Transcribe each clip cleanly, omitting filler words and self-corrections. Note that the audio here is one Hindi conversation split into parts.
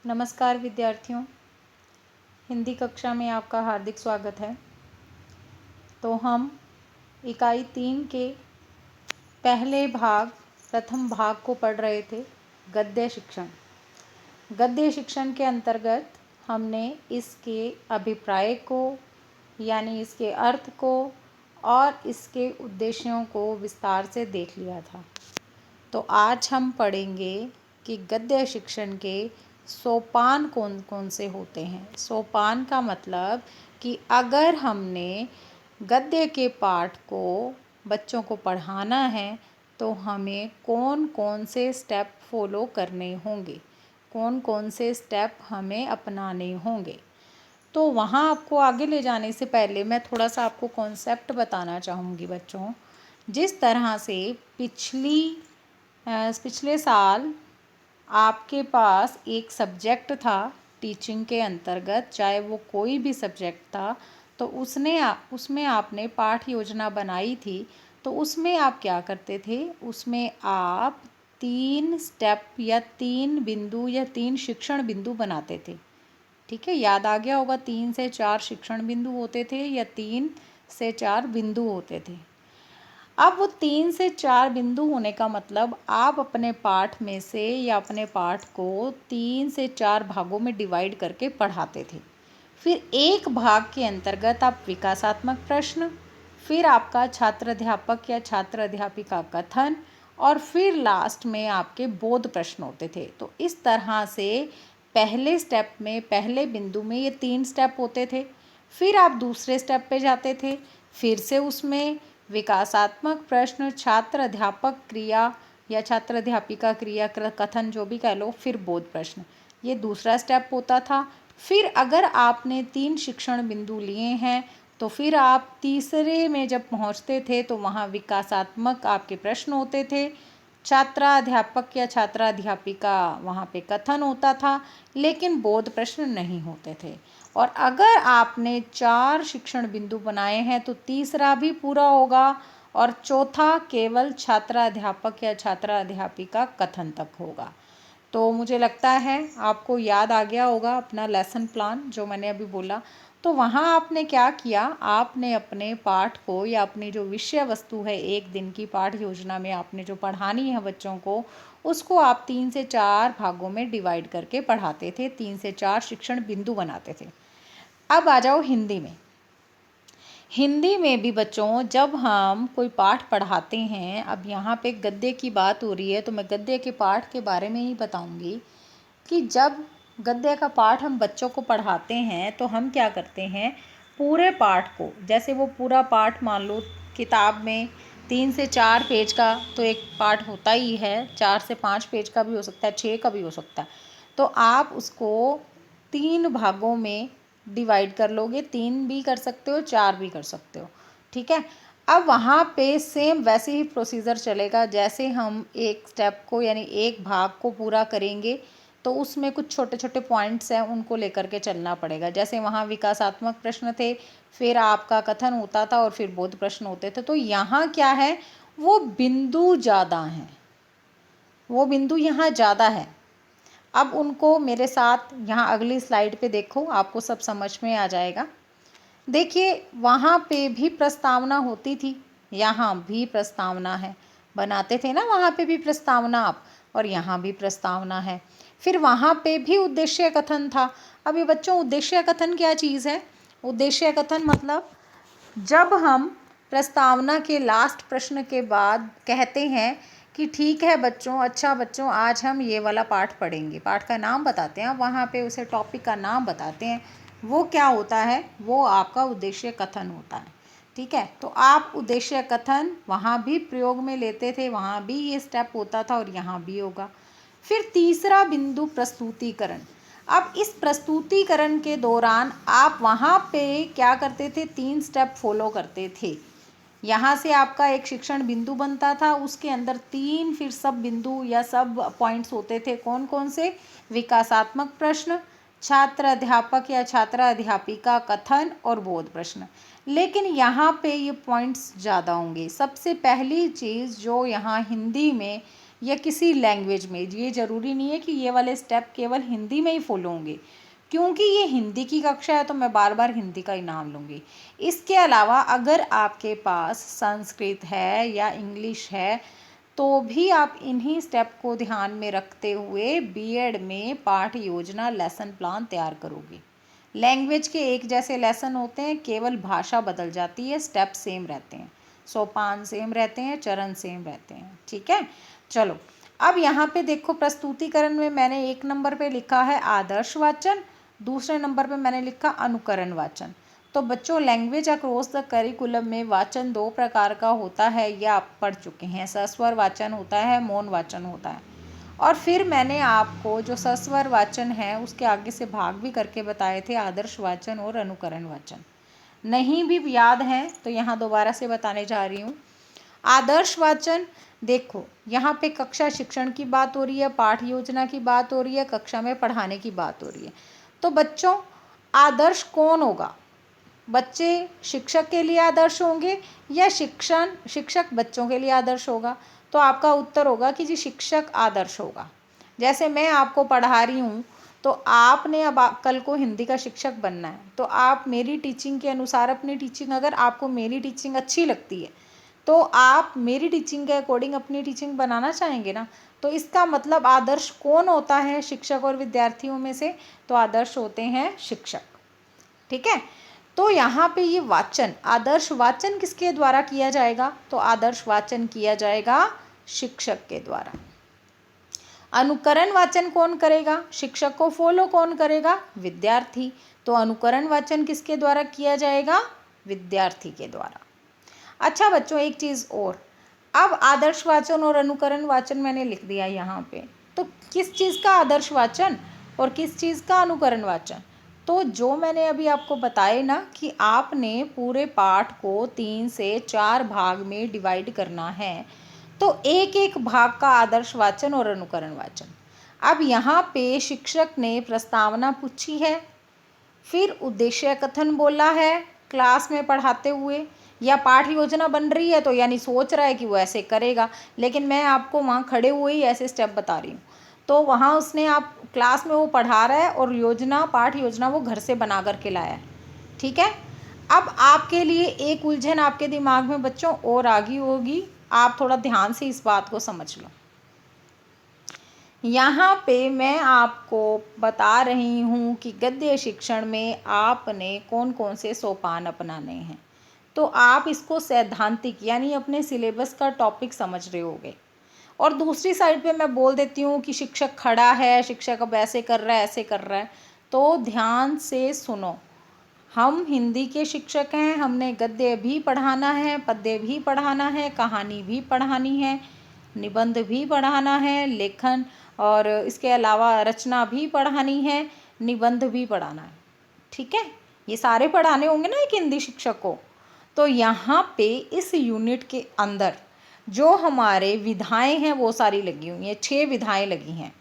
नमस्कार विद्यार्थियों, हिंदी कक्षा में आपका हार्दिक स्वागत है। तो हम इकाई 3 के प्रथम भाग को पढ़ रहे थे, गद्य शिक्षण। गद्य शिक्षण के अंतर्गत हमने इसके अभिप्राय को यानी इसके अर्थ को और इसके उद्देश्यों को विस्तार से देख लिया था। तो आज हम पढ़ेंगे कि गद्य शिक्षण के सोपान कौन कौन से होते हैं। सोपान का मतलब कि अगर हमने गद्य के पाठ को बच्चों को पढ़ाना है तो हमें कौन कौन से स्टेप फॉलो करने होंगे, कौन कौन से स्टेप हमें अपनाने होंगे। तो वहाँ आपको आगे ले जाने से पहले मैं थोड़ा सा आपको कॉन्सेप्ट बताना चाहूँगी बच्चों। जिस तरह से पिछले साल आपके पास एक सब्जेक्ट था टीचिंग के अंतर्गत, चाहे वो कोई भी सब्जेक्ट था, तो उसमें आपने पाठ योजना बनाई थी। तो उसमें आप क्या करते थे, उसमें आप 3 स्टेप या 3 बिंदु या 3 शिक्षण बिंदु बनाते थे। ठीक है, याद आ गया होगा। 3 से 4 शिक्षण बिंदु होते थे या 3 से 4 बिंदु होते थे। अब वो 3 से 4 बिंदु होने का मतलब आप अपने पाठ में से या अपने पाठ को 3 से 4 भागों में डिवाइड करके पढ़ाते थे। फिर एक भाग के अंतर्गत आप विकासात्मक प्रश्न, फिर आपका छात्र अध्यापक या छात्र अध्यापिका कथन, और फिर लास्ट में आपके बोध प्रश्न होते थे। तो इस तरह से पहले स्टेप में, पहले बिंदु में ये 3 स्टेप होते थे। फिर आप दूसरे स्टेप पे जाते थे, फिर से उसमें विकासात्मक प्रश्न, छात्र अध्यापक क्रिया या छात्र अध्यापिका क्रिया कथन, जो भी कह लो, फिर बोध प्रश्न, ये दूसरा स्टेप होता था। फिर अगर आपने 3 शिक्षण बिंदु लिए हैं तो फिर आप तीसरे में जब पहुंचते थे तो वहाँ विकासात्मक आपके प्रश्न होते थे, छात्राध्यापक या छात्राध्यापिका वहाँ पे कथन होता था, लेकिन बोध प्रश्न नहीं होते थे। और अगर आपने 4 शिक्षण बिंदु बनाए हैं तो तीसरा भी पूरा होगा और चौथा केवल छात्राध्यापक या छात्राध्यापिका कथन तक होगा। तो मुझे लगता है आपको याद आ गया होगा अपना लेसन प्लान जो मैंने अभी बोला। तो वहाँ आपने क्या किया, आपने अपने पाठ को या अपनी जो विषय वस्तु है एक दिन की पाठ योजना में आपने जो पढ़ानी है बच्चों को, उसको आप 3 से 4 भागों में डिवाइड करके पढ़ाते थे, 3 से 4 शिक्षण बिंदु बनाते थे। अब आ जाओ हिंदी में। हिंदी में भी बच्चों जब हम कोई पाठ पढ़ाते हैं, अब यहाँ पे गद्य की बात हो रही है तो मैं गद्य के पाठ के बारे में ही बताऊंगी कि जब गद्य का पाठ हम बच्चों को पढ़ाते हैं तो हम क्या करते हैं, पूरे पाठ को, जैसे वो पूरा पाठ मान लो किताब में 3 से 4 पेज का तो एक पाठ होता ही है, 4 से 5 पेज का भी हो सकता है, 6 का भी हो सकता है। तो आप उसको 3 भागों में डिवाइड कर लोगे, 3 भी कर सकते हो, 4 भी कर सकते हो। ठीक है, अब वहाँ पे सेम वैसे ही प्रोसीजर चलेगा जैसे हम एक स्टेप को यानी एक भाग को पूरा करेंगे तो उसमें कुछ छोटे छोटे पॉइंट्स हैं, उनको लेकर के चलना पड़ेगा। जैसे वहाँ विकासात्मक प्रश्न थे, फिर आपका कथन होता था और फिर बोध प्रश्न होते थे। तो यहाँ क्या है, वो बिंदु ज़्यादा हैं, वो बिंदु यहाँ ज़्यादा है। अब उनको मेरे साथ यहाँ अगली स्लाइड पे देखो, आपको सब समझ में आ जाएगा। देखिए वहाँ पे भी प्रस्तावना होती थी, यहाँ भी प्रस्तावना है, बनाते थे ना वहाँ पे भी प्रस्तावना आप, और यहाँ भी प्रस्तावना है। फिर वहाँ पे भी उद्देश्य कथन था। अब ये बच्चों उद्देश्य कथन क्या चीज़ है, उद्देश्य कथन मतलब जब हम प्रस्तावना के लास्ट प्रश्न के बाद कहते हैं कि ठीक है बच्चों, अच्छा बच्चों, आज हम ये वाला पाठ पढ़ेंगे, पाठ का नाम बताते हैं, वहाँ पे उसे टॉपिक का नाम बताते हैं, वो क्या होता है, वो आपका उद्देश्य कथन होता है। ठीक है, तो आप उद्देश्य कथन वहाँ भी प्रयोग में लेते थे, वहाँ भी ये स्टेप होता था और यहाँ भी होगा। फिर तीसरा बिंदु प्रस्तुतिकरण। अब इस प्रस्तुतिकरण के दौरान आप वहाँ पे क्या करते थे, 3 स्टेप फॉलो करते थे। यहाँ से आपका एक शिक्षण बिंदु बनता था, उसके अंदर 3 फिर सब बिंदु या सब पॉइंट्स होते थे। कौन कौन से, विकासात्मक प्रश्न, छात्र अध्यापक या छात्रा अध्यापिका कथन और बोध प्रश्न। लेकिन यहाँ पे ये पॉइंट्स ज़्यादा होंगे। सबसे पहली चीज़ जो यहाँ हिंदी में या किसी लैंग्वेज में। ये ज़रूरी नहीं है कि ये वाले स्टेप केवल हिंदी में ही फॉलो होंगे, क्योंकि ये हिंदी की कक्षा है तो मैं बार बार हिंदी का ही नाम लूँगी। इसके अलावा अगर आपके पास संस्कृत है या इंग्लिश है तो भी आप इन्हीं स्टेप को ध्यान में रखते हुए बीएड में पाठ योजना लेसन प्लान तैयार करोगे। लैंग्वेज के एक जैसे लेसन होते हैं, केवल भाषा बदल जाती है, स्टेप सेम रहते हैं, सोपान सेम रहते हैं, चरण सेम रहते हैं। ठीक है, चलो अब यहाँ पे देखो, प्रस्तुतिकरण में मैंने 1 नंबर पे लिखा है आदर्श वाचन, दूसरे नंबर पे मैंने लिखा अनुकरण वाचन। तो बच्चों, लैंग्वेज अक्रॉस द करिकुलम में वाचन 2 प्रकार का होता है, ये आप पढ़ चुके हैं। सस्वर वाचन होता है, मौन वाचन होता है। और फिर मैंने आपको जो सस्वर वाचन है उसके आगे से भाग भी करके बताए थे, आदर्श वाचन और अनुकरण वाचन। नहीं भी याद है तो यहाँ दोबारा से बताने जा रही हूँ। आदर्श वाचन, देखो यहाँ पे कक्षा शिक्षण की बात हो रही है, पाठ योजना की बात हो रही है, कक्षा में पढ़ाने की बात हो रही है। तो बच्चों, आदर्श कौन होगा? बच्चे शिक्षक के लिए आदर्श होंगे या शिक्षक बच्चों के लिए आदर्श होगा? तो आपका उत्तर होगा कि जी शिक्षक आदर्श होगा। जैसे मैं आपको पढ़ा रही हूँ तो आपने अब कल को हिंदी का शिक्षक बनना है, तो आप मेरी टीचिंग के अनुसार अपनी टीचिंग, अगर आपको मेरी टीचिंग अच्छी लगती है तो आप मेरी टीचिंग के अकॉर्डिंग अपनी टीचिंग बनाना चाहेंगे ना। तो इसका मतलब आदर्श कौन होता है शिक्षक और विद्यार्थियों में से? तो आदर्श होते हैं शिक्षक। ठीक है, तो यहाँ पे ये वाचन, आदर्श वाचन किसके द्वारा किया जाएगा? तो आदर्श वाचन किया जाएगा शिक्षक के द्वारा। अनुकरण वाचन कौन करेगा? शिक्षक को फॉलो कौन करेगा? विद्यार्थी। तो अनुकरण वाचन किसके द्वारा किया जाएगा? विद्यार्थी के द्वारा। अच्छा बच्चों, एक चीज़ और, अब आदर्श वाचन और अनुकरण वाचन मैंने लिख दिया यहाँ पे, तो किस चीज़ का आदर्श वाचन और किस चीज़ का अनुकरण वाचन? तो जो मैंने अभी आपको बताए ना कि आपने पूरे पाठ को 3 से 4 भाग में डिवाइड करना है, तो एक एक भाग का आदर्श वाचन और अनुकरण वाचन। अब यहाँ पे शिक्षक ने प्रस्तावना पूछी है, फिर उद्देश्य कथन बोला है क्लास में पढ़ाते हुए, या पाठ योजना बन रही है तो यानी सोच रहा है कि वो ऐसे करेगा, लेकिन मैं आपको वहाँ खड़े हुए ही ऐसे स्टेप बता रही हूँ। तो वहाँ उसने, आप क्लास में वो पढ़ा रहा है और योजना, पाठ योजना वो घर से बना कर के लाया है। ठीक है, अब आपके लिए एक उलझन आपके दिमाग में बच्चों और आ गई होगी, आप थोड़ा ध्यान से इस बात को समझ लो। यहाँ पे मैं आपको बता रही हूँ कि गद्य शिक्षण में आपने कौन कौन से सोपान अपनाने हैं। तो आप इसको सैद्धांतिक यानी अपने सिलेबस का टॉपिक समझ रहे होगे। और दूसरी साइड पे मैं बोल देती हूँ कि शिक्षक खड़ा है, शिक्षक अब ऐसे कर रहा है, ऐसे कर रहा है, तो ध्यान से सुनो। हम हिंदी के शिक्षक हैं, हमने गद्य भी पढ़ाना है, पद्य भी पढ़ाना है, कहानी भी पढ़ानी है, निबंध भी पढ़ाना है, लेखन और इसके अलावा रचना भी पढ़ानी है, निबंध भी पढ़ाना है। ठीक है, ये सारे पढ़ाने होंगे ना एक हिंदी शिक्षक को। तो यहाँ पे इस यूनिट के अंदर जो हमारे विधाएं हैं वो सारी लगी हुई हैं, 6 विधाएं लगी हैं।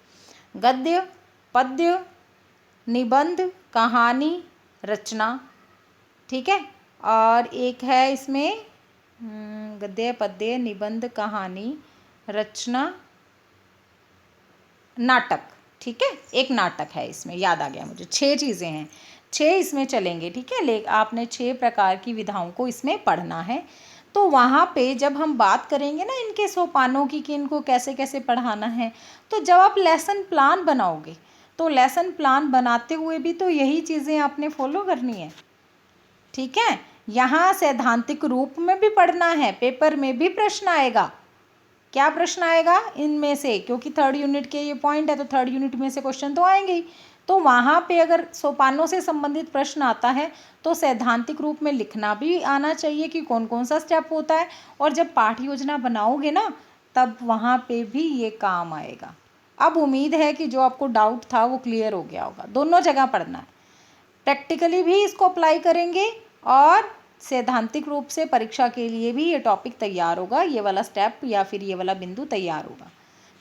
गद्य, पद्य, निबंध, कहानी, रचना। ठीक है, और एक है इसमें गद्य, पद्य, निबंध, कहानी, रचना, नाटक। ठीक है, एक नाटक है इसमें, याद आ गया मुझे। 6 चीज़ें हैं, 6 इसमें चलेंगे। ठीक है, आपने 6 प्रकार की विधाओं को इसमें पढ़ना है। तो वहाँ पे जब हम बात करेंगे ना इनके सोपानों की कि इनको कैसे कैसे पढ़ाना है, तो जब आप लेसन प्लान बनाओगे तो लेसन प्लान बनाते हुए भी तो यही चीज़ें आपने फॉलो करनी है। ठीक है, यहाँ सैद्धांतिक रूप में भी पढ़ना है, पेपर में भी प्रश्न आएगा। क्या प्रश्न आएगा इनमें से? क्योंकि 3rd यूनिट के ये पॉइंट है तो 3rd यूनिट में से क्वेश्चन तो आएंगे ही। तो वहाँ पे अगर सोपानों से संबंधित प्रश्न आता है तो सैद्धांतिक रूप में लिखना भी आना चाहिए कि कौन कौन सा स्टेप होता है। और जब पाठ योजना बनाओगे ना तब वहाँ पे भी ये काम आएगा। अब उम्मीद है कि जो आपको डाउट था वो क्लियर हो गया होगा। दोनों जगह पढ़ना है, प्रैक्टिकली भी इसको अप्लाई करेंगे और सैद्धांतिक रूप से परीक्षा के लिए भी ये टॉपिक तैयार होगा, ये वाला स्टेप या फिर ये वाला बिंदु तैयार होगा।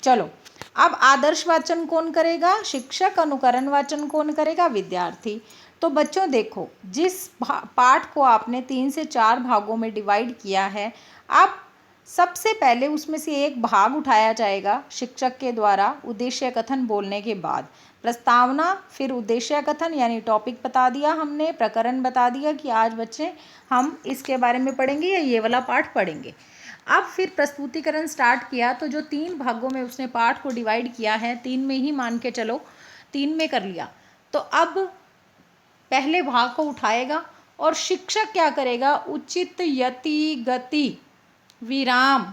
चलो, अब आदर्श वाचन कौन करेगा? शिक्षक। अनुकरण वाचन कौन करेगा? विद्यार्थी। तो बच्चों देखो, जिस पाठ को आपने 3 से 4 भागों में डिवाइड किया है, अब सबसे पहले उसमें से एक भाग उठाया जाएगा शिक्षक के द्वारा उद्देश्य कथन बोलने के बाद। प्रस्तावना, फिर उद्देश्य कथन यानी टॉपिक बता दिया हमने, प्रकरण बता दिया कि आज बच्चे हम इसके बारे में पढ़ेंगे या ये वाला पाठ पढ़ेंगे। अब फिर प्रस्तुतिकरण स्टार्ट किया, तो जो 3 भागों में उसने पाठ को डिवाइड किया है, 3 में ही मान के चलो, 3 में कर लिया, तो अब पहले भाग को उठाएगा और शिक्षक क्या करेगा, उचित यति गति विराम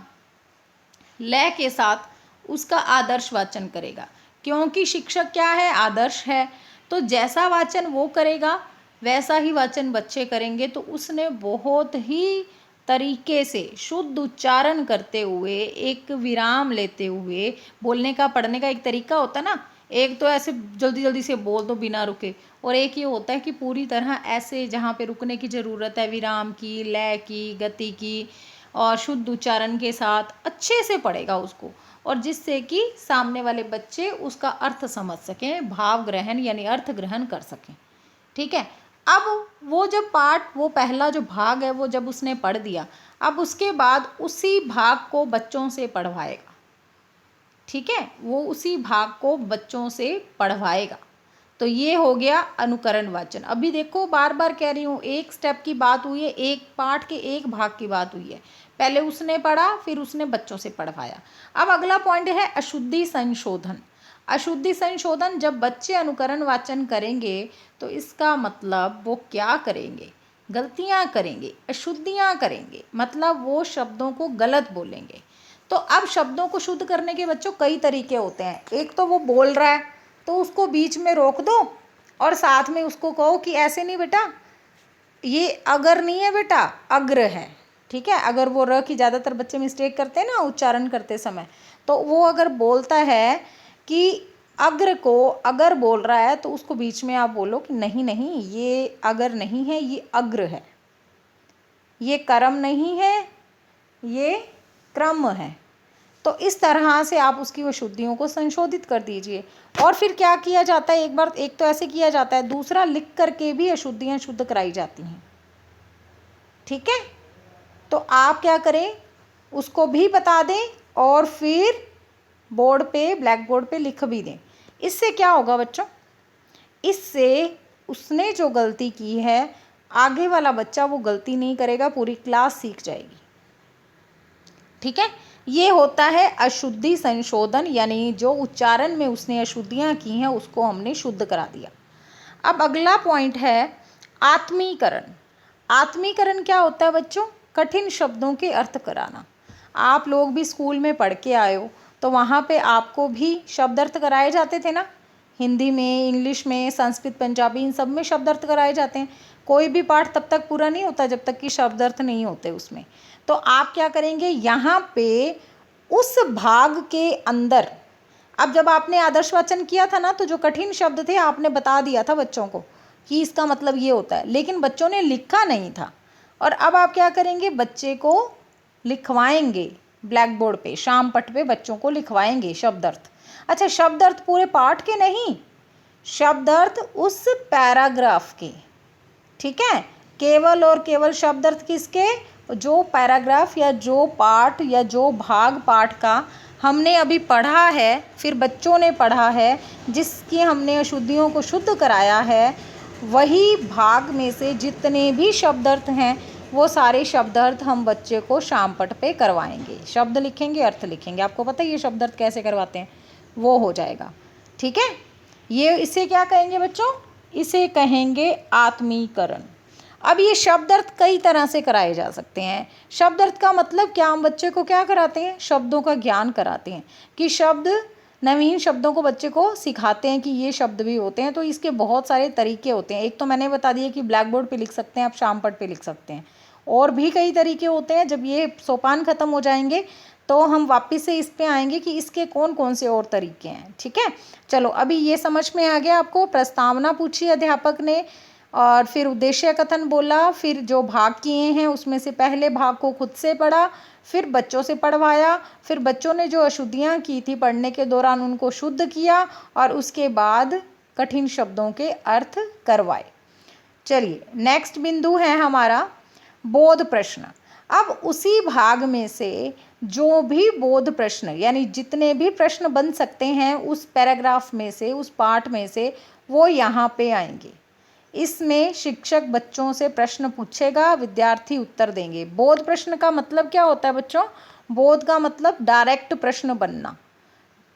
लय के साथ उसका आदर्श वाचन करेगा। क्योंकि शिक्षक क्या है, आदर्श है, तो जैसा वाचन वो करेगा वैसा ही वाचन बच्चे करेंगे। तो उसने बहुत ही तरीके से शुद्ध उच्चारण करते हुए, एक विराम लेते हुए, बोलने का पढ़ने का एक तरीका होता है ना, एक तो ऐसे जल्दी जल्दी से बोल दो बिना रुके, और एक ये होता है कि पूरी तरह ऐसे जहाँ पे रुकने की ज़रूरत है, विराम की, लय की, गति की, और शुद्ध उच्चारण के साथ अच्छे से पढ़ेगा उसको, और जिससे कि सामने वाले बच्चे उसका अर्थ समझ सकें, भाव ग्रहण यानी अर्थ ग्रहण कर सकें। ठीक है। अब वो जब पाठ, वो पहला जो भाग है वो जब उसने पढ़ दिया, अब उसके बाद उसी भाग को बच्चों से पढ़वाएगा। ठीक है, वो उसी भाग को बच्चों से पढ़वाएगा। तो ये हो गया अनुकरण वाचन। अभी देखो बार बार कह रही हूँ, एक स्टेप की बात हुई है, एक पाठ के एक भाग की बात हुई है। पहले उसने पढ़ा, फिर उसने बच्चों से पढ़वाया। अब अगला पॉइंट है अशुद्धि संशोधन। अशुद्धि संशोधन, जब बच्चे अनुकरण वाचन करेंगे तो इसका मतलब वो क्या करेंगे, गलतियाँ करेंगे, अशुद्धियाँ करेंगे, मतलब वो शब्दों को गलत बोलेंगे। तो अब शब्दों को शुद्ध करने के बच्चों कई तरीके होते हैं। एक तो वो बोल रहा है तो उसको बीच में रोक दो और साथ में उसको कहो कि ऐसे नहीं बेटा, ये अगर नहीं है बेटा, अग्र है। ठीक है, अगर वो र की ज़्यादातर बच्चे मिस्टेक करते हैं ना उच्चारण करते समय, तो वो अगर बोलता है कि अग्र को अगर बोल रहा है तो उसको बीच में आप बोलो कि नहीं नहीं, ये अगर नहीं है, ये अग्र है, ये कर्म नहीं है, ये क्रम है। तो इस तरह से आप उसकी अशुद्धियों को संशोधित कर दीजिए। और फिर क्या किया जाता है, एक बार, एक तो ऐसे किया जाता है, दूसरा लिख करके भी अशुद्धियाँ शुद्ध कराई जाती हैं। ठीक है, तो आप क्या करें, उसको भी बता दें और फिर बोर्ड पे, ब्लैक बोर्ड पे लिख भी दें। इससे क्या होगा बच्चों, इससे उसने जो गलती की है, आगे वाला बच्चा वो गलती नहीं करेगा, पूरी क्लास सीख जाएगी। ठीक है, ये होता है अशुद्धि संशोधन, यानी जो उच्चारण में उसने अशुद्धियाँ की हैं उसको हमने शुद्ध करा दिया। अब अगला पॉइंट है आत्मीकरण। आत्मीकरण क्या होता है बच्चों, कठिन शब्दों के अर्थ कराना। आप लोग भी स्कूल में पढ़ के आए हो, तो वहाँ पे आपको भी शब्द अर्थ कराए जाते थे ना, हिंदी में, इंग्लिश में, संस्कृत, पंजाबी, इन सब में शब्द अर्थ कराए जाते हैं। कोई भी पाठ तब तक पूरा नहीं होता जब तक कि शब्द अर्थ नहीं होते उसमें। तो आप क्या करेंगे, यहाँ पे उस भाग के अंदर, अब जब आपने आदर्श वाचन किया था ना, तो जो कठिन शब्द थे आपने बता दिया था बच्चों को कि इसका मतलब ये होता है, लेकिन बच्चों ने लिखा नहीं था। और अब आप क्या करेंगे, बच्चे को लिखवाएंगे ब्लैक बोर्ड पे, शाम पट पे बच्चों को लिखवाएंगे शब्द अर्थ। अच्छा, शब्द अर्थ पूरे पाठ के नहीं, शब्द अर्थ उस पैराग्राफ के। ठीक है, केवल और केवल शब्द अर्थ किसके, जो पैराग्राफ या जो पाठ या जो भाग पाठ का हमने अभी पढ़ा है, फिर बच्चों ने पढ़ा है, जिसकी हमने अशुद्धियों को शुद्ध कराया है, वही भाग में से जितने भी शब्द अर्थ हैं वो सारे शब्द अर्थ हम बच्चे को शाम पट पे करवाएंगे। शब्द लिखेंगे, अर्थ लिखेंगे। आपको पता है ये शब्द अर्थ कैसे करवाते हैं, वो हो जाएगा। ठीक है, ये इसे क्या कहेंगे बच्चों, इसे कहेंगे आत्मीकरण। अब ये शब्द अर्थ कई तरह से कराए जा सकते हैं। शब्द अर्थ का मतलब क्या, हम बच्चे को क्या कराते हैं, शब्दों का ज्ञान कराते हैं, कि शब्द, नवीन शब्दों को बच्चे को सिखाते हैं कि ये शब्द भी होते हैं। तो इसके बहुत सारे तरीके होते हैं। एक तो मैंने बता दिया कि ब्लैक बोर्ड पे लिख सकते हैं, आप शाम पट पे लिख सकते हैं, और भी कई तरीके होते हैं। जब ये सोपान ख़त्म हो जाएंगे तो हम वापस से इस पे आएंगे कि इसके कौन कौन से और तरीके हैं। ठीक है, चलो अभी ये समझ में आ गया आपको। प्रस्तावना पूछी अध्यापक ने, और फिर उद्देश्य कथन बोला, फिर जो भाग किए हैं उसमें से पहले भाग को खुद से पढ़ा, फिर बच्चों से पढ़वाया, फिर बच्चों ने जो अशुद्धियाँ की थी पढ़ने के दौरान उनको शुद्ध किया, और उसके बाद कठिन शब्दों के अर्थ करवाए। चलिए नेक्स्ट बिंदु है हमारा बोध प्रश्न। अब उसी भाग में से जो भी बोध प्रश्न यानी जितने भी प्रश्न बन सकते हैं उस पैराग्राफ में से, उस पाठ में से, वो यहाँ पे आएंगे। इसमें शिक्षक बच्चों से प्रश्न पूछेगा, विद्यार्थी उत्तर देंगे। बोध प्रश्न का मतलब क्या होता है बच्चों? बोध का मतलब डायरेक्ट प्रश्न बनना,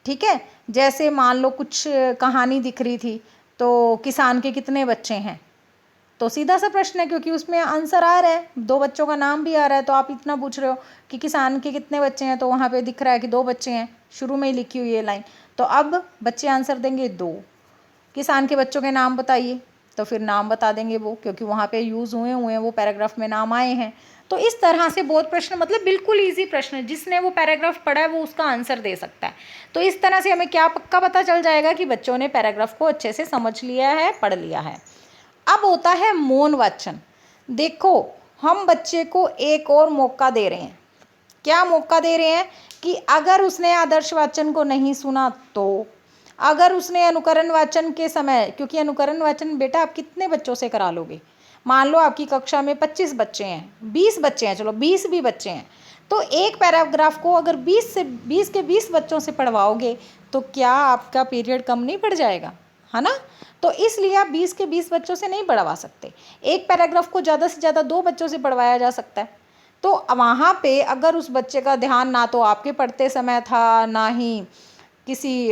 ठीक है। जैसे मान लो कुछ कहानी दिख रही थी, तो किसान के कितने बच्चे हैं, तो सीधा सा प्रश्न है, क्योंकि उसमें आंसर आ रहा है, 2 बच्चों का नाम भी आ रहा है। तो आप इतना पूछ रहे हो कि किसान के कितने बच्चे हैं, तो वहाँ पे दिख रहा है कि 2 बच्चे हैं, शुरू में ही लिखी हुई है लाइन। तो अब बच्चे आंसर देंगे 2। किसान के बच्चों के नाम बताइए, तो फिर नाम बता देंगे वो, क्योंकि वहाँ पे यूज़ हुए हैं, वो पैराग्राफ में नाम आए हैं। तो इस तरह से बोध प्रश्न मतलब बिल्कुल ईजी प्रश्न, जिसने वो पैराग्राफ पढ़ा है वो उसका आंसर दे सकता है। तो इस तरह से हमें क्या पक्का पता चल जाएगा कि बच्चों ने पैराग्राफ को अच्छे से समझ लिया है, पढ़ लिया है। अब होता है मौन वाचन। देखो, हम बच्चे को एक और मौका दे रहे हैं। क्या मौका दे रहे हैं कि अगर उसने आदर्श वाचन को नहीं सुना, तो अगर उसने अनुकरण वाचन के समय, क्योंकि अनुकरण वाचन बेटा आप कितने बच्चों से करा लोगे? मान लो आपकी कक्षा में 25 बच्चे हैं, 20 बच्चे हैं, चलो 20 भी बच्चे हैं, तो एक पैराग्राफ को अगर 20 के 20 बच्चों से पढ़वाओगे तो क्या आपका पीरियड कम नहीं पड़ जाएगा, है ना? तो इसलिए आप 20 के 20 बच्चों से नहीं पढ़वा सकते। एक पैराग्राफ को ज़्यादा से ज़्यादा 2 बच्चों से पढ़वाया जा सकता है। तो वहाँ पे अगर उस बच्चे का ध्यान ना तो आपके पढ़ते समय था, ना ही किसी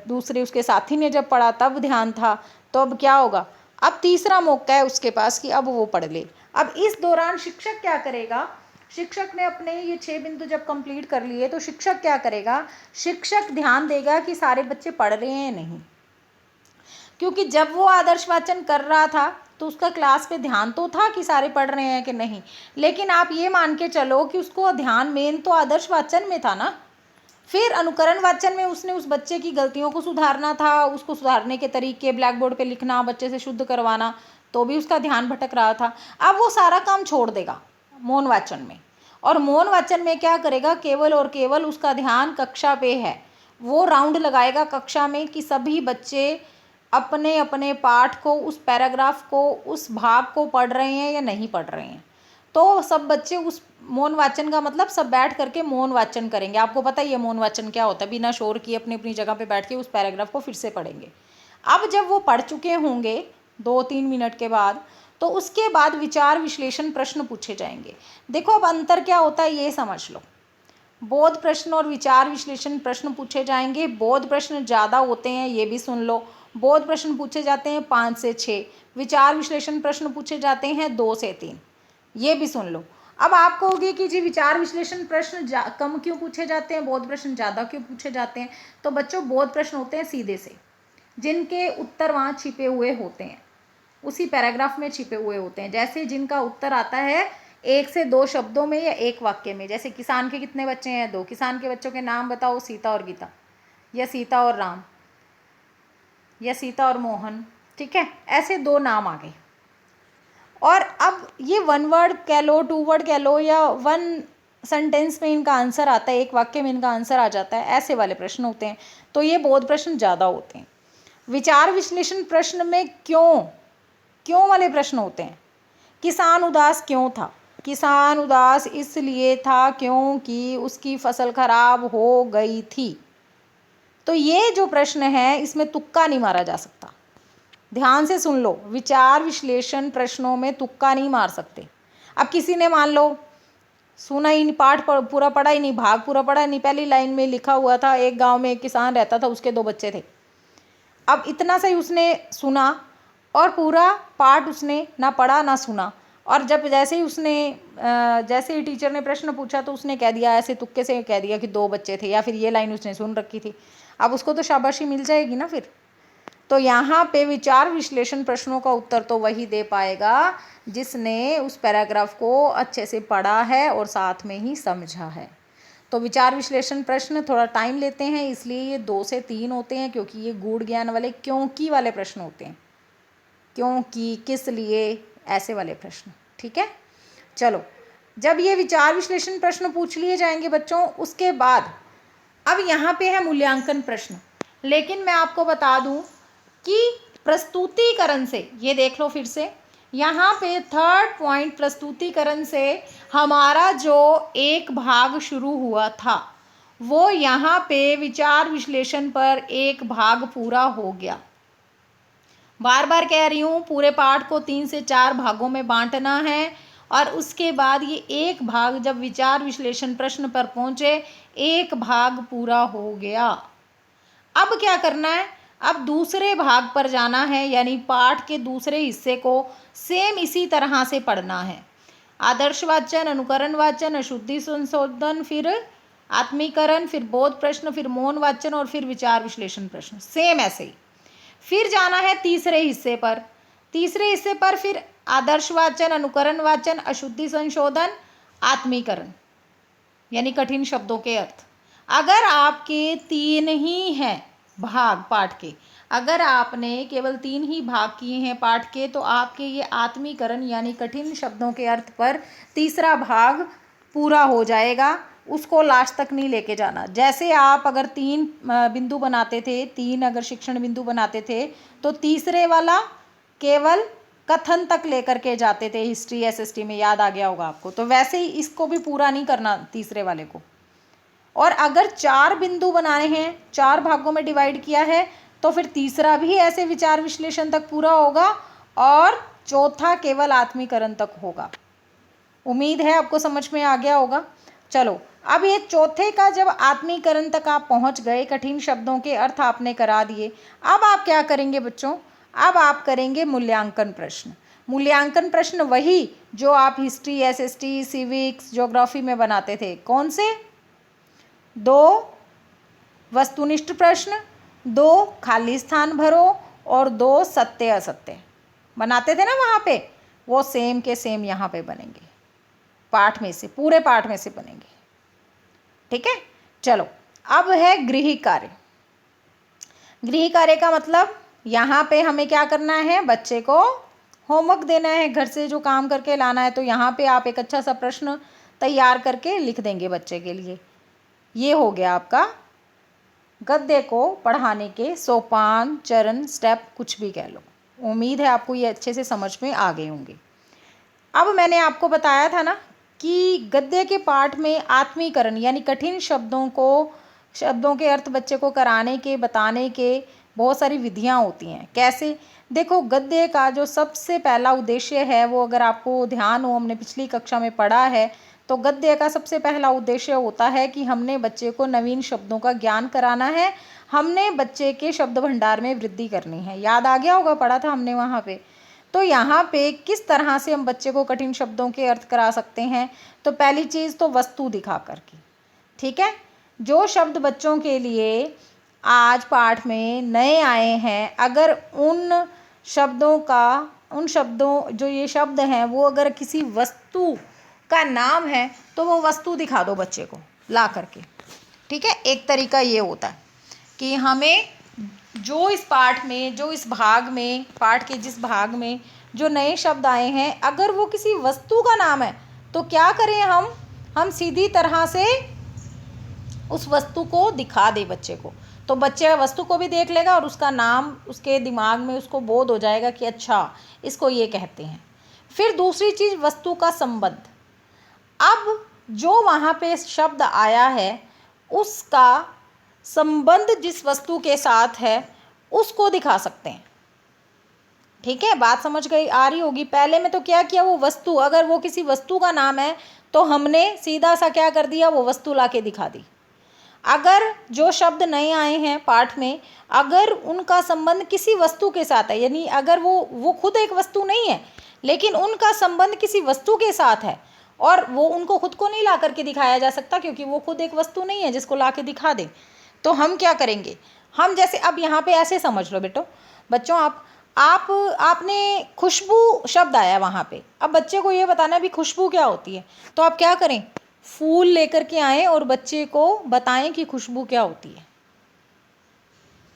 दूसरे उसके साथी ने जब पढ़ा तब ध्यान था, तो अब क्या होगा? अब तीसरा मौका है उसके पास कि अब वो पढ़ ले। अब इस दौरान शिक्षक क्या करेगा? शिक्षक ने अपने ये 6 बिंदु जब कंप्लीट कर लिए, तो शिक्षक क्या करेगा? शिक्षक ध्यान देगा कि सारे बच्चे पढ़ रहे हैं नहीं, क्योंकि जब वो आदर्श वाचन कर रहा था तो उसका क्लास पे ध्यान तो था कि सारे पढ़ रहे हैं कि नहीं, लेकिन आप ये मान के चलो कि उसको ध्यान मेन तो आदर्श वाचन में था ना। फिर अनुकरण वाचन में उसने उस बच्चे की गलतियों को सुधारना था, उसको सुधारने के तरीके ब्लैक बोर्ड पे लिखना, बच्चे से शुद्ध करवाना, तो भी उसका ध्यान भटक रहा था। अब वो सारा काम छोड़ देगा मौन वाचन में, और मौन वाचन में क्या करेगा? केवल और केवल उसका ध्यान कक्षा पे है। वो राउंड लगाएगा कक्षा में कि सभी बच्चे अपने अपने पाठ को, उस पैराग्राफ को, उस भाग को पढ़ रहे हैं या नहीं पढ़ रहे हैं। तो सब बच्चे उस मौन वाचन का मतलब सब बैठ करके मौन वाचन करेंगे। आपको पता ही है मौन वाचन क्या होता है, बिना शोर किए अपनी अपनी जगह पे बैठ के उस पैराग्राफ को फिर से पढ़ेंगे। अब जब वो पढ़ चुके होंगे 2-3 मिनट के बाद, तो उसके बाद विचार विश्लेषण प्रश्न पूछे जाएंगे। देखो अब अंतर क्या होता है ये समझ लो। बोध प्रश्न और विचार विश्लेषण प्रश्न पूछे जाएंगे। बोध प्रश्न ज़्यादा होते हैं, ये भी सुन लो। बोध प्रश्न पूछे जाते हैं 5 से 6, विचार विश्लेषण प्रश्न पूछे जाते हैं 2 से 3, ये भी सुन लो। अब आप कहोगे कि जी विचार विश्लेषण प्रश्न कम क्यों पूछे जाते हैं, बोध प्रश्न ज़्यादा क्यों पूछे जाते हैं? तो बच्चों बोध प्रश्न होते हैं सीधे से, जिनके उत्तर वहाँ छिपे हुए होते हैं, उसी पैराग्राफ में छिपे हुए होते हैं। जैसे जिनका उत्तर आता है 1 से 2 शब्दों में या एक वाक्य में। जैसे किसान के कितने बच्चे हैं? 2। किसान के बच्चों के नाम बताओ, सीता और गीता, या सीता और राम, या सीता और मोहन, ठीक है, ऐसे 2 नाम आ गए। और अब ये 1 वर्ड कह लो, 2 वर्ड कह लो, या 1 सेंटेंस में इनका आंसर आता है, एक वाक्य में इनका आंसर आ जाता है, ऐसे वाले प्रश्न होते हैं। तो ये बोध प्रश्न ज़्यादा होते हैं। विचार विश्लेषण प्रश्न में क्यों वाले प्रश्न होते हैं। किसान उदास क्यों था? किसान उदास इसलिए था क्योंकि उसकी फसल खराब हो गई थी। तो ये जो प्रश्न है इसमें तुक्का नहीं मारा जा सकता। ध्यान से सुन लो, विचार विश्लेषण प्रश्नों में तुक्का नहीं मार सकते। अब किसी ने मान लो सुना ही नहीं, पाठ पूरा पढ़ा ही नहीं, भाग पूरा पढ़ा नहीं, पहली लाइन में लिखा हुआ था एक गांव में एक किसान रहता था, उसके 2 बच्चे थे। अब इतना सही उसने सुना और पूरा पाठ उसने ना पढ़ा ना सुना, और जब जैसे ही टीचर ने प्रश्न पूछा तो उसने कह दिया, ऐसे तुक्के से कह दिया कि 2 बच्चे थे, या फिर ये लाइन उसने सुन रखी थी। अब उसको तो शाबाशी मिल जाएगी ना फिर। तो यहाँ पे विचार विश्लेषण प्रश्नों का उत्तर तो वही दे पाएगा जिसने उस पैराग्राफ को अच्छे से पढ़ा है और साथ में ही समझा है। तो विचार विश्लेषण प्रश्न थोड़ा टाइम लेते हैं, इसलिए ये 2 से 3 होते हैं, क्योंकि ये गूढ़ ज्ञान वाले क्योंकि वाले प्रश्न होते हैं। क्योंकि, किस लिए, ऐसे वाले प्रश्न, ठीक है। चलो, जब ये विचार विश्लेषण प्रश्न पूछ लिए जाएंगे बच्चों, उसके बाद अब यहाँ पे है मूल्यांकन प्रश्न। लेकिन मैं आपको बता दूं कि प्रस्तुतिकरण से, ये देख लो फिर से, यहाँ पे थर्ड पॉइंट प्रस्तुतिकरण से हमारा जो एक भाग शुरू हुआ था वो यहाँ पे विचार विश्लेषण पर एक भाग पूरा हो गया। बार बार कह रही हूँ, पूरे पाठ को 3 से 4 भागों में बांटना है और उसके बाद ये एक भाग जब विचार विश्लेषण प्रश्न पर पहुँचे, एक भाग पूरा हो गया। अब क्या करना है, अब दूसरे भाग पर जाना है, यानी पाठ के दूसरे हिस्से को सेम इसी तरह से पढ़ना है। आदर्श वाचन, अनुकरण वाचन, अशुद्धि संशोधन, फिर आत्मीकरण, फिर बोध प्रश्न, फिर मौन वाचन और फिर विचार विश्लेषण प्रश्न, सेम ऐसे ही। फिर जाना है तीसरे हिस्से पर। तीसरे हिस्से पर फिर आदर्श वाचन, अनुकरण वाचन, अशुद्धि संशोधन, आत्मीकरण, यानी कठिन शब्दों के अर्थ। अगर आपके 3 ही हैं भाग पाठ के, अगर आपने केवल 3 ही भाग किए हैं पाठ के, तो आपके ये आत्मीकरण यानी कठिन शब्दों के अर्थ पर तीसरा भाग पूरा हो जाएगा। उसको लास्ट तक नहीं लेके जाना। जैसे आप अगर 3 बिंदु बनाते थे, 3 अगर शिक्षण बिंदु बनाते थे, तो तीसरे वाला केवल कथन तक लेकर के जाते थे हिस्ट्री एसएसटी में, याद आ गया होगा आपको। तो वैसे ही इसको भी पूरा नहीं करना तीसरे वाले को। और अगर 4 बिंदु बनाने हैं, 4 भागों में डिवाइड किया है, तो फिर तीसरा भी ऐसे विचार विश्लेषण तक पूरा होगा और चौथा केवल आत्मीकरण तक होगा। उम्मीद है आपको समझ में आ गया होगा। चलो, अब ये चौथे का जब आत्मीकरण तक आप पहुंच गए, कठिन शब्दों के अर्थ आपने करा दिए, अब आप क्या करेंगे बच्चों, अब आप करेंगे मूल्यांकन प्रश्न। मूल्यांकन प्रश्न वही जो आप हिस्ट्री एसएसटी सिविक्स ज्योग्राफी में बनाते थे। कौन से? 2 वस्तुनिष्ठ प्रश्न, 2 खाली स्थान भरो और 2 सत्य असत्य बनाते थे ना वहाँ पे, वो सेम के सेम यहाँ पे बनेंगे। पाठ में से, पूरे पाठ में से बनेंगे। ठीक है, चलो अब है गृह कार्य। गृह कार्य का मतलब यहाँ पे हमें क्या करना है, बच्चे को होमवर्क देना है, घर से जो काम करके लाना है। तो यहाँ पे आप एक अच्छा सा प्रश्न तैयार करके लिख देंगे बच्चे के लिए। ये हो गया आपका गद्य को पढ़ाने के सोपान, चरण, स्टेप, कुछ भी कह लो। उम्मीद है आपको ये अच्छे से समझ में आ गए होंगे। अब मैंने आपको बताया था ना कि गद्य के पाठ में आत्मीकरण यानी कठिन शब्दों के अर्थ बच्चे को कराने के, बताने के बहुत सारी विधियां होती हैं। कैसे? देखो, गद्य का जो सबसे पहला उद्देश्य है, वो अगर आपको ध्यान हो, हमने पिछली कक्षा में पढ़ा है, तो गद्य का सबसे पहला उद्देश्य होता है कि हमने बच्चे को नवीन शब्दों का ज्ञान कराना है, हमने बच्चे के शब्द भंडार में वृद्धि करनी है। याद आ गया होगा, पढ़ा था हमने वहाँ पे। तो यहाँ पे किस तरह से हम बच्चे को कठिन शब्दों के अर्थ करा सकते हैं? तो पहली चीज़ तो वस्तु दिखा करके। ठीक है, जो शब्द बच्चों के लिए आज पाठ में नए आए हैं, अगर उन शब्दों जो ये शब्द हैं वो अगर किसी वस्तु का नाम है, तो वो वस्तु दिखा दो बच्चे को ला करके। ठीक है, एक तरीका ये होता है कि हमें जो इस पाठ में, जो इस भाग में, पाठ के जिस भाग में जो नए शब्द आए हैं, अगर वो किसी वस्तु का नाम है, तो क्या करें हम सीधी तरह से उस वस्तु को दिखा दे बच्चे को। तो बच्चे वस्तु को भी देख लेगा और उसका नाम उसके दिमाग में उसको बोध हो जाएगा कि अच्छा इसको ये कहते हैं। फिर दूसरी चीज़, वस्तु का संबंध। अब जो वहाँ पे शब्द आया है उसका संबंध जिस वस्तु के साथ है उसको दिखा सकते हैं। ठीक है, बात समझ गई, आ रही होगी। पहले में तो क्या किया, वो वस्तु, अगर वो किसी वस्तु का नाम है तो हमने सीधा सा क्या कर दिया, वो वस्तु ला के दिखा दी। अगर जो शब्द नए आए हैं पाठ में, अगर उनका संबंध किसी वस्तु के साथ है, यानी अगर वो खुद एक वस्तु नहीं है लेकिन उनका संबंध किसी वस्तु के साथ है, और वो उनको खुद को नहीं ला करके दिखाया जा सकता क्योंकि वो खुद एक वस्तु नहीं है जिसको ला के दिखा दे, तो हम क्या करेंगे, हम जैसे अब यहाँ पे ऐसे समझ लो बच्चों, आपने खुशबू शब्द आया वहाँ पे। अब बच्चे को ये बताना भी खुशबू क्या होती है, तो आप क्या करें, फूल लेकर के आएँ और बच्चे को बताएं कि खुशबू क्या होती है।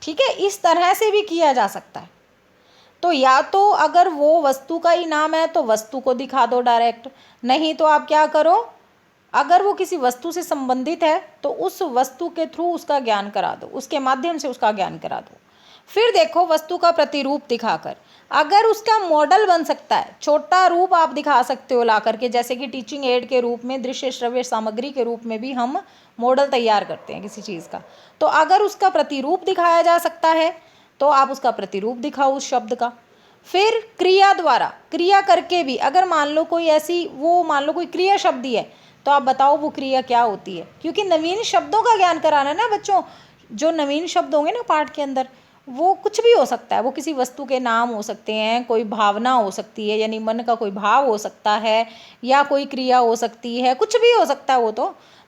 ठीक है, इस तरह से भी किया जा सकता है। तो या तो अगर वो वस्तु का ही नाम है तो वस्तु को दिखा दो डायरेक्ट, नहीं तो आप क्या करो, अगर वो किसी वस्तु से संबंधित है तो उस वस्तु के थ्रू उसका ज्ञान करा दो, उसके माध्यम से उसका ज्ञान करा दो। फिर देखो, वस्तु का प्रतिरूप दिखाकर, अगर उसका मॉडल बन सकता है, छोटा रूप आप दिखा सकते हो ला करके, जैसे कि टीचिंग एड के रूप में, दृश्य श्रव्य सामग्री के रूप में भी हम मॉडल तैयार करते हैं किसी चीज़ का, तो अगर उसका प्रतिरूप दिखाया जा सकता है तो आप उसका प्रतिरूप दिखाओ उस शब्द का। फिर क्रिया द्वारा, क्रिया करके भी, अगर मान लो कोई ऐसी, वो मान लो कोई क्रिया शब्द ही है, तो आप बताओ वो क्रिया क्या होती है, क्योंकि नवीन शब्दों का ज्ञान कराना है ना बच्चों। जो नवीन शब्द होंगे ना पाठ के अंदर, वो कुछ भी हो सकता है, वो किसी वस्तु के नाम हो सकते हैं, कोई भावना हो सकती है, यानी मन का कोई भाव हो सकता है, या कोई क्रिया हो सकती है, कुछ भी हो सकता है वो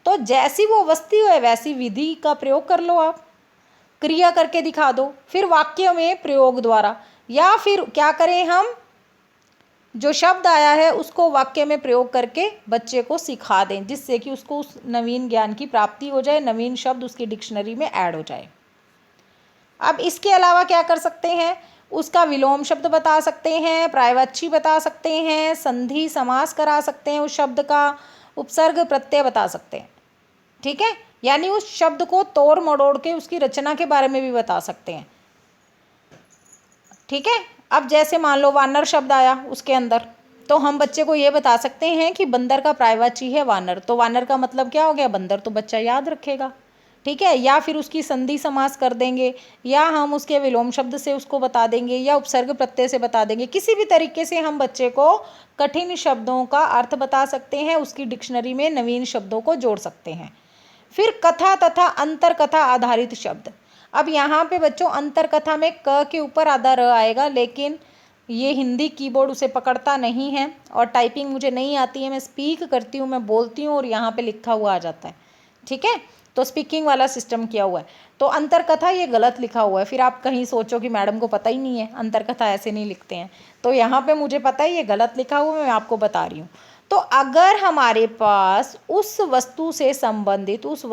तो जैसी वो वस्तु है वैसी विधि का प्रयोग कर लो आप, क्रिया करके दिखा दो। फिर वाक्य में प्रयोग द्वारा, या फिर क्या करें हम, जो शब्द आया है उसको वाक्य में प्रयोग करके बच्चे को सिखा दें, जिससे कि उसको उस नवीन ज्ञान की प्राप्ति हो जाए, नवीन शब्द उसकी डिक्शनरी में ऐड हो जाए। अब इसके अलावा क्या कर सकते हैं, उसका विलोम शब्द बता सकते हैं, पर्यायवाची बता सकते हैं, संधि समास करा सकते हैं, उस शब्द का उपसर्ग प्रत्यय बता सकते हैं। ठीक है, यानी उस शब्द को तोड़ मरोड़ के उसकी रचना के बारे में भी बता सकते हैं। ठीक है, अब जैसे मान लो वानर शब्द आया उसके अंदर, तो हम बच्चे को ये बता सकते हैं कि बंदर का पर्यायवाची है वानर, तो वानर का मतलब क्या हो गया, बंदर, तो बच्चा याद रखेगा। ठीक है, या फिर उसकी संधि समास कर देंगे, या हम उसके विलोम शब्द से उसको बता देंगे, या उपसर्ग प्रत्यय से बता देंगे, किसी भी तरीके से हम बच्चे को कठिन शब्दों का अर्थ बता सकते हैं, उसकी डिक्शनरी में नवीन शब्दों को जोड़ सकते हैं। फिर कथा तथा अंतर कथा आधारित शब्द। अब यहाँ पे बच्चों अंतर कथा में क के ऊपर आधा र आएगा, लेकिन ये हिंदी कीबोर्ड उसे पकड़ता नहीं है, और टाइपिंग मुझे नहीं आती है, मैं स्पीक करती हूँ, मैं बोलती हूँ और यहाँ पे लिखा हुआ आ जाता है। ठीक है, तो स्पीकिंग वाला सिस्टम किया हुआ है, तो अंतर कथा ये गलत लिखा हुआ है। फिर आप कहीं सोचो कि मैडम को पता ही नहीं है, अंतर कथा ऐसे नहीं लिखते हैं, तो यहाँ पे मुझे पता है ये गलत लिखा हुआ है, मैं आपको बता रही हूँ। तो अगर हमारे पास उस वस्तु से संबंधित, उस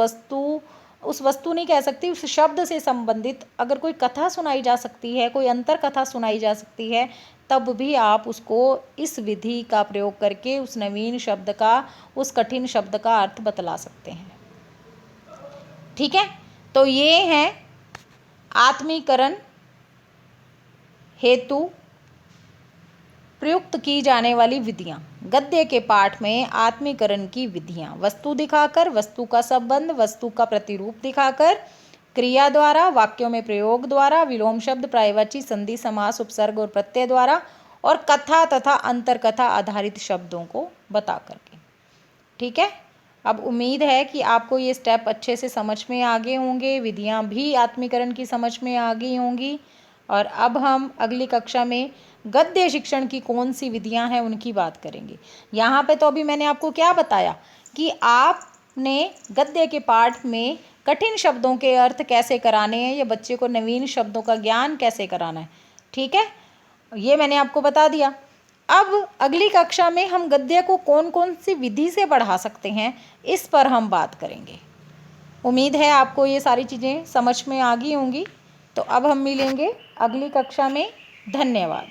वस्तु नहीं कह सकती, उस शब्द से संबंधित अगर कोई कथा सुनाई जा सकती है, कोई अंतर कथा सुनाई जा सकती है, तब भी आप उसको इस विधि का प्रयोग करके उस नवीन शब्द का, उस कठिन शब्द का अर्थ बतला सकते हैं। ठीक है, तो ये है आत्मीकरण हेतु प्रयुक्त की जाने वाली विधियां। गद्य के पाठ में आत्मीकरण की विधियां, वस्तु दिखाकर, वस्तु का संबंध, वस्तु का प्रतिरूप दिखाकर, क्रिया द्वारा, वाक्यों में प्रयोग द्वारा, विलोम शब्द, पर्यायवाची, संधि समास, उपसर्ग और प्रत्यय द्वारा, और कथा तथा अंतर कथा आधारित शब्दों को बता करके। ठीक है, अब उम्मीद है कि आपको ये स्टेप अच्छे से समझ में आ गए होंगे, विधियां भी आत्मीकरण की समझ में आ गई होंगी। और अब हम अगली कक्षा में गद्य शिक्षण की कौन सी विधियां हैं उनकी बात करेंगे। यहाँ पे तो अभी मैंने आपको क्या बताया कि आपने गद्य के पाठ में कठिन शब्दों के अर्थ कैसे कराने हैं, या बच्चे को नवीन शब्दों का ज्ञान कैसे कराना है। ठीक है, ये मैंने आपको बता दिया। अब अगली कक्षा में हम गद्य को कौन कौन सी विधि से पढ़ा सकते हैं, इस पर हम बात करेंगे। उम्मीद है आपको ये सारी चीज़ें समझ में आ गई होंगी। तो अब हम मिलेंगे अगली कक्षा में। धन्यवाद।